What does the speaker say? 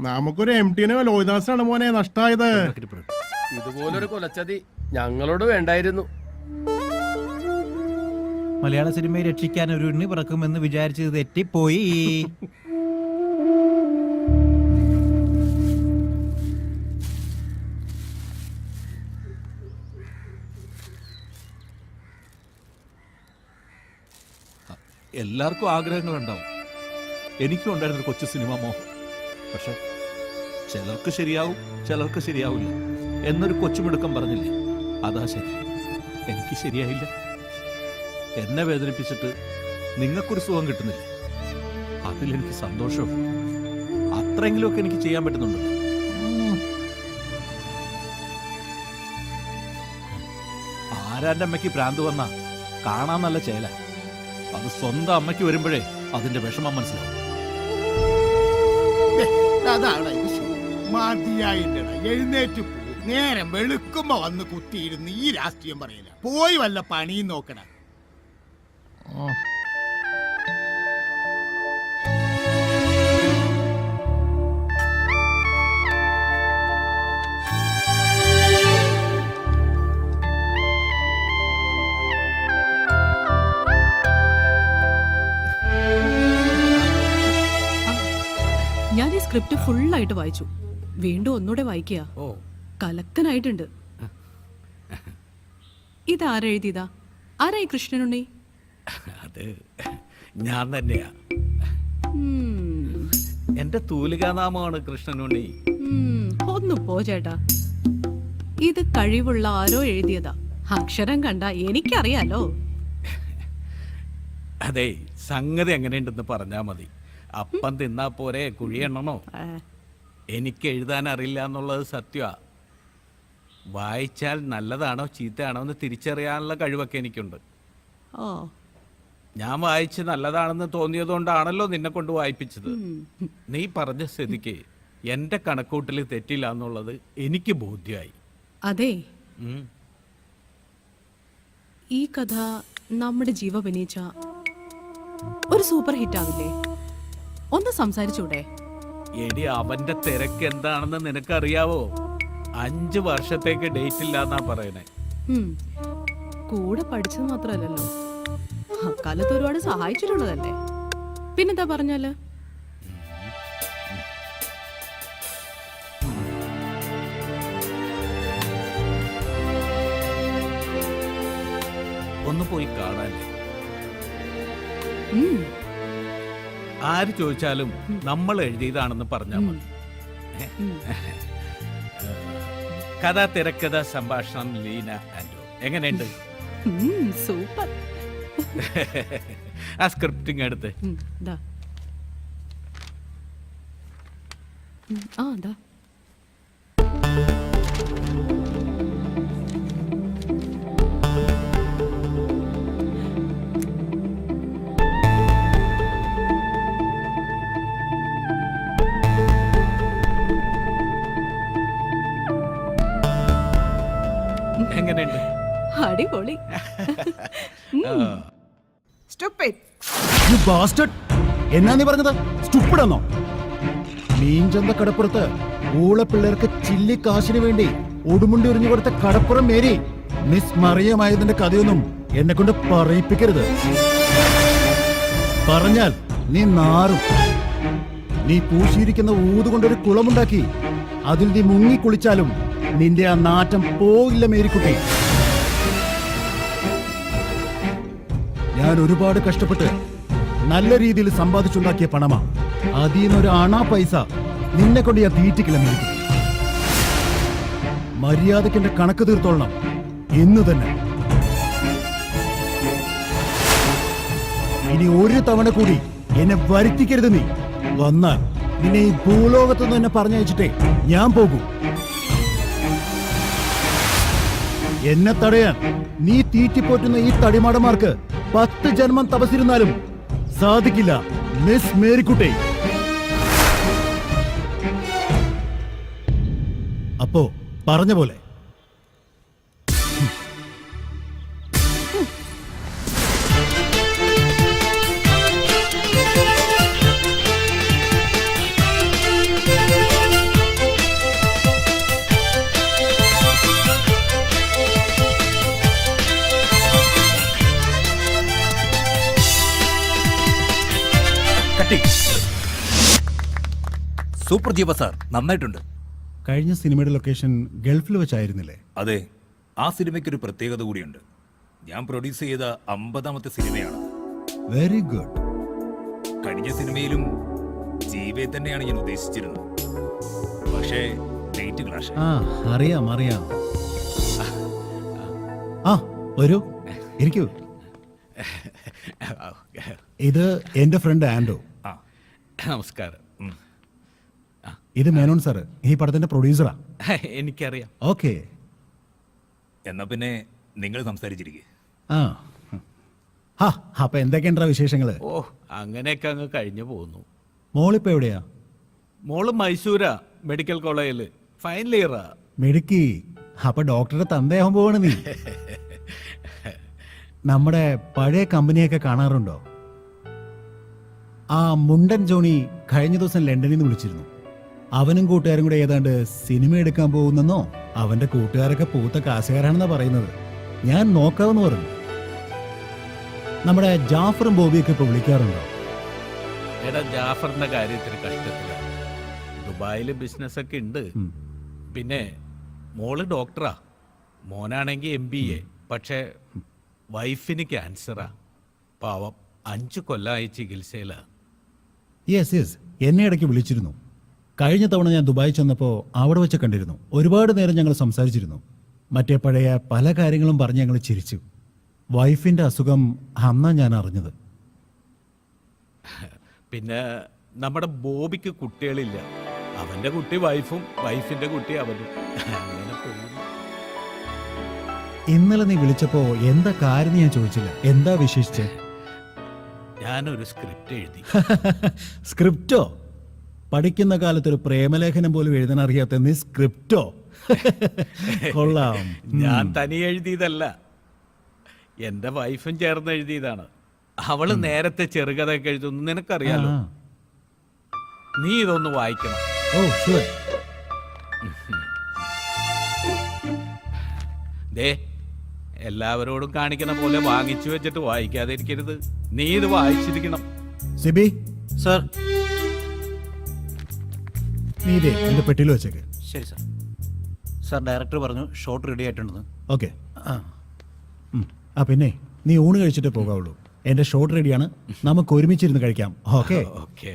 നമുക്കൊരു MT-നെ ലോഹിദാസാണ് മോനെ നഷ്ടായത്. ഇതുപോലൊരു കൊലച്ചതി ഞങ്ങളോട് വേണ്ടായിരുന്നു. മലയാള സിനിമയെ രക്ഷിക്കാൻ ഒരു ഉണ്ണി പിറക്കുമെന്ന് വിചാരിച്ചത് തെറ്റിപ്പോയി. എല്ലാവർക്കും ആഗ്രഹങ്ങളുണ്ടാവും. എനിക്കും ഉണ്ടായിരുന്നൊരു കൊച്ചു സിനിമ മോഹം. പക്ഷെ ചിലർക്ക് ശരിയാവും, ചിലർക്ക് ശരിയാവില്ല എന്നൊരു കൊച്ചുമിടുക്കം പറഞ്ഞില്ലേ, അതാ ശരി. എനിക്ക് ശരിയായില്ല. എന്നെ വേദനിപ്പിച്ചിട്ട് നിങ്ങൾക്കൊരു സുഖം കിട്ടുന്നില്ല, അതിലെനിക്ക് സന്തോഷവും. അത്രയെങ്കിലുമൊക്കെ എനിക്ക് ചെയ്യാൻ പറ്റുന്നുണ്ട്. ആരാന്റെ അമ്മയ്ക്ക് ഭ്രാന്ത് വന്നാ കാണാൻ നല്ല ചേല, അത് സ്വന്തം അമ്മയ്ക്ക് വരുമ്പോഴേ അതിന്റെ വിഷമം മനസ്സിലാവും. എഴുന്നേറ്റ് നേരം വെളുക്കുമ്പോ വന്ന് കുത്തിയിരുന്ന് ഈ രാഷ്ട്രീയം പറയില്ല. പോയി വല്ല പണിയും നോക്കണ. ഞാൻ ഈ സ്ക്രിപ്റ്റ് ഫുള്ളായിട്ട് വായിച്ചു. വീണ്ടും ഒന്നുകൂടെ വായിക്കുക. കലക്കനായിട്ടുണ്ട്. ഇതാരെഴുതിയതാ? ആരായി കൃഷ്ണനുണ്ണി? അത് ഞാൻ തന്നെയാ. എന്റെ തൂലികാനാമമാണ് കൃഷ്ണനുണ്ണി. ഒന്ന് പോ ചേട്ടാ. ഇത് കഴിവുള്ള ആരോ എഴുതിയതാ. അക്ഷരം കണ്ട എനിക്കറിയാലോ. അതെ, സംഗതി എങ്ങനെയുണ്ടെന്ന് പറഞ്ഞാ മതി. അപ്പം തിന്നാ പോരെ കുഴിയെണ്ണണോ? എനിക്ക് എഴുതാൻ അറിയില്ല എന്നുള്ളത് സത്യമാ. വായിച്ചാൽ നല്ലതാണോ ചീത്തയാണോ എന്ന് തിരിച്ചറിയാനുള്ള കഴിവൊക്കെ എനിക്കുണ്ട്. ഞാൻ വായിച്ച് നല്ലതാണെന്ന് തോന്നിയതുകൊണ്ടാണല്ലോ നിന്നെ കൊണ്ട് വായിപ്പിച്ചത്. നീ പറഞ്ഞ സ്ഥിതിക്ക് എന്റെ കണക്കൂട്ടിൽ തെറ്റില്ല എന്നുള്ളത് എനിക്ക് ബോധ്യമായി. അതെ, ഈ കഥ നമ്മുടെ ജീവ അഭിനയിച്ച ഒരു സൂപ്പർ ഹിറ്റ് ആവില്ലേ? ഒന്ന് സംസാരിച്ചൂടെ? എടി, അവന്റെ തിരക്ക് എന്താണെന്ന് നിനക്കറിയാവോ? 5 വർഷത്തേക്ക് ഡേറ്റ് ഇല്ലാന്നാ പറയണേ. കൂടെ പഠിച്ചത് മാത്രല്ലല്ലോ, അക്കാലത്ത് ഒരുപാട് സഹായിച്ചിട്ടുള്ളതല്ലേ. പിന്നെന്താ പറഞ്ഞാല്? ഒന്ന് പോയി കാണാല്ലേ? ആര് ചോദിച്ചാലും നമ്മൾ എഴുതിയതാണെന്ന് പറഞ്ഞാൽ മതി. കഥ, തിരക്കഥ, സംഭാഷണം ലീന ആൻഡോ. എങ്ങനെയുണ്ട്? സൂപ്പർ. ആ സ്ക്രിപ്റ്റിംഗ് എടുത്ത് എങ്ങനെയുണ്ട്? അടിപൊളി. എന്നാ നീ പറഞ്ഞത്? സ്റ്റുപ്പിഡെന്നോ? മീൻചന്ത കടപ്പുറത്ത് ഊളപ്പിള്ളേർക്ക് ചില്ലിക്കാശിന് വേണ്ടി ഉടുമുണ്ടി ഉറിഞ്ഞു കൊടുത്ത കടപ്പുറം മേരി മിസ് മറിയമായതിന്റെ കഥയൊന്നും എന്നെ കൊണ്ട് പറയിപ്പിക്കരുത്. പറഞ്ഞാൽ നീ നാറും. നീ പൂശിയിരിക്കുന്ന ഊതുകൊണ്ടൊരു കുളമുണ്ടാക്കി അതിൽ നീ മുങ്ങിക്കുളിച്ചാലും നിന്റെ ആ നാറ്റം പോയില്ല മേരിക്കുട്ടി. ഞാൻ ഒരുപാട് കഷ്ടപ്പെട്ട് നല്ല രീതിയിൽ സമ്പാദിച്ചുണ്ടാക്കിയ പണമാ. അതിൽ നിന്നൊരു അണാ പൈസ നിന്നെ കൊണ്ട് ഞാൻ തീറ്റിക്കില്ല മേരിക്കുട്ടി. മര്യാദയ്ക്ക് എന്റെ കണക്ക് തീർത്തോളണം ഇന്ന് തന്നെ. ഇനി ഒരു തവണ കൂടി എന്നെ വരുത്തിക്കരുത്. നീ വന്നാൽ നിന്നെ ഈ ഭൂലോകത്തുനിന്ന് എന്നെ പറഞ്ഞയച്ചിട്ടേ ഞാൻ പോകൂ. എന്നെ തടയാൻ നീ തീറ്റിപ്പോറ്റുന്ന ഈ തടിമാടന്മാർക്ക് 10 ജന്മം തപസിരുന്നാലും സാധിക്കില്ല മിസ് മേരിക്കുട്ടി. അപ്പോ പറഞ്ഞ പോലെ സൂപ്പർ ജീവ സാർ, നന്നായിട്ടുണ്ട്. കഴിഞ്ഞ സിനിമയുടെ ലൊക്കേഷൻ ഗൾഫിൽ വെച്ചായിരുന്നില്ലേ? അതെ, ആ സിനിമയ്ക്കൊരു പ്രത്യേകത കൂടിയുണ്ട്. ഞാൻ പ്രൊഡ്യൂസ് ചെയ്ത 50ാമത്തെ സിനിമയാണ്. Very good. കഴിഞ്ഞ സിനിമയിലും ജീവയെ തന്നെയാണ് ഞാൻ ഉദ്ദേശിച്ചിരുന്നത്. പക്ഷേ ഡേറ്റ് ക്ലാഷ്. ആ അറിയാം അറിയാം. ആ വരൂ, ഇരിക്കൂ. ഇത് എന്റെ ഫ്രണ്ട് ആൻഡോ. ആ, നമസ്കാരം. ഇത് മേനോൻ സാറ്, ഈ പടത്തിന്റെ പ്രൊഡ്യൂസറാ. എനിക്കറിയാം. ഓക്കെ. എന്നാ പിന്നെ നിങ്ങൾ സംസാരിച്ചിരിക്കേ. ആ ഹാ, അപ്പൊ എന്തൊക്കെയുണ്ടാ വിശേഷങ്ങള്? ഓ, അങ്ങനെയൊക്കെ അങ്ങ് കഴിഞ്ഞു പോകുന്നു. മോളിപ്പോ എവിടെയാ? മോള് മൈസൂരാ, മെഡിക്കൽ കോളേജില് ഫൈനൽ ഇയറാ. മിടുക്കി. അപ്പൊ ഡോക്ടറുടെ തന്തയാവാൻ പോവാണ് നീ. നമ്മുടെ പഴയ കമ്പനിയൊക്കെ കാണാറുണ്ടോ? ആ മുണ്ടൻ ജോണി കഴിഞ്ഞ ദിവസം ലണ്ടനിൽ നിന്ന് വിളിച്ചിരുന്നു. അവനും കൂട്ടുകാരും കൂടെ ഏതാണ്ട് സിനിമ എടുക്കാൻ പോകുന്നെന്നോ, അവന്റെ കൂട്ടുകാരൊക്കെ പൂത്ത കാശുകാരാണെന്നാ പറയുന്നത്. ഞാൻ നോക്കാമെന്ന് പറഞ്ഞു. നമ്മുടെ ജാഫറും ബോബിയൊക്കെ ഇപ്പൊ വിളിക്കാറുണ്ടോ? എടാ, ജാഫറിന്റെ കാര്യത്തിൽ കഷ്ടത്തില്ല. ദുബായില് ബിസിനസ് ഒക്കെ ഉണ്ട്. പിന്നെ മോള് ഡോക്ടറാ, മോനാണെങ്കിൽ MBA. പക്ഷെ വൈഫിന് ക്യാൻസറാ. പാവം 5 കൊല്ലമായി ചികിത്സയിലാ. യെസ് യെസ്, എന്നെ ഇടയ്ക്ക് വിളിച്ചിരുന്നു. കഴിഞ്ഞ തവണ ഞാൻ ദുബായി ചെന്നപ്പോൾ അവിടെ വെച്ച് കണ്ടിരുന്നു. ഒരുപാട് നേരം ഞങ്ങൾ സംസാരിച്ചിരുന്നു. മറ്റേ പഴയ പല കാര്യങ്ങളും പറഞ്ഞ് ഞങ്ങൾ ചിരിച്ചു. വൈഫിന്റെ അസുഖം അന്നാ ഞാൻ അറിഞ്ഞത്. പിന്നെ നമ്മുടെ ബോബിക്ക് കുട്ടികളില്ല. അവന്റെ കുട്ടി വൈഫും, വൈഫിന്റെ കുട്ടി അവനും. അങ്ങനെ പോകുന്നു. ഇന്നലെ നീ വിളിച്ചപ്പോ എന്താ കാര്യം ഞാൻ ചോദിച്ചില്ല. എന്താ വിശേഷിച്ച്? ഞാനൊരു സ്ക്രിപ്റ്റ് എഴുതി. സ്ക്രിപ്റ്റോ? പഠിക്കുന്ന കാലത്ത് ഒരു പ്രേമലേഖനം പോലും എഴുതാൻ അറിയാത്ത നീ സ്ക്രിപ്റ്റോ? കൊള്ളാം. ഞാൻ തനി എഴുതിയതല്ല, എന്റെ വൈഫും ചേർന്ന് എഴുതിയതാണ്. അവള് നേരത്തെ ചെറുകഥയൊക്കെ എഴുതുന്നു, നിനക്കറിയാലോ. ആ. നീ ഇതൊന്ന് വായിക്കണം. ഓ ഷുവർ. ദേ, എല്ലാവരോടും കാണിക്കുന്ന പോലെ വാങ്ങിച്ചു വെച്ചിട്ട് വായിക്കാതെ ഇരിക്കരുത്. നീ ഇത് വായിച്ചിരിക്കണം. സിബി സാർ. നീ ഇതേ എന്റെ പെട്ടിയിൽ വെച്ചേക്ക്. ശരി സാർ. സാർ, ഡയറക്ടർ പറഞ്ഞു ഷോട്ട് റെഡി ആയിട്ടുണ്ടെന്ന്. ഓക്കെ. ആ പിന്നെ നീ ഊണ് കഴിച്ചിട്ടേ പോകാവുള്ളൂ. എന്റെ ഷോട്ട് റെഡിയാണ്, നമുക്ക് ഒരുമിച്ചിരുന്ന് കഴിക്കാം. ഓക്കെ. ഓക്കെ.